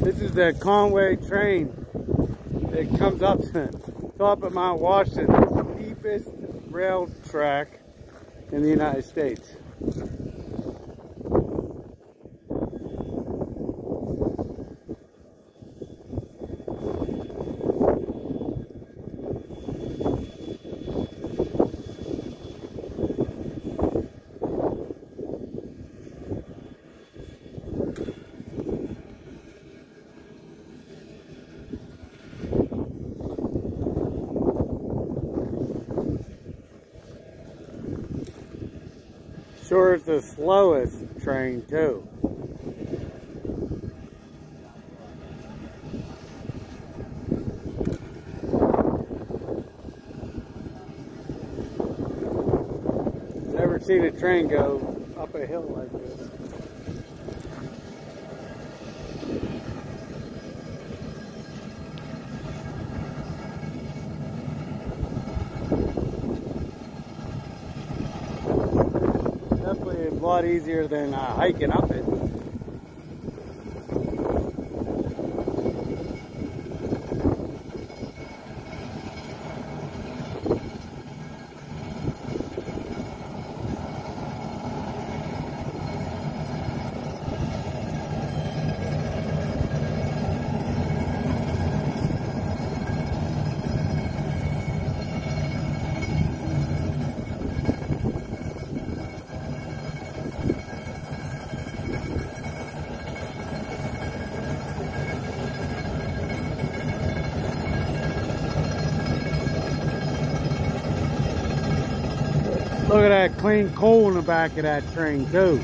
This is the Conway train that comes up to top of Mount Washington, the steepest rail track in the United States. Sure, it's the slowest train too. Never seen a train go up a hill like this. Definitely a lot easier than hiking up it. Look at that clean coal in the back of that train too.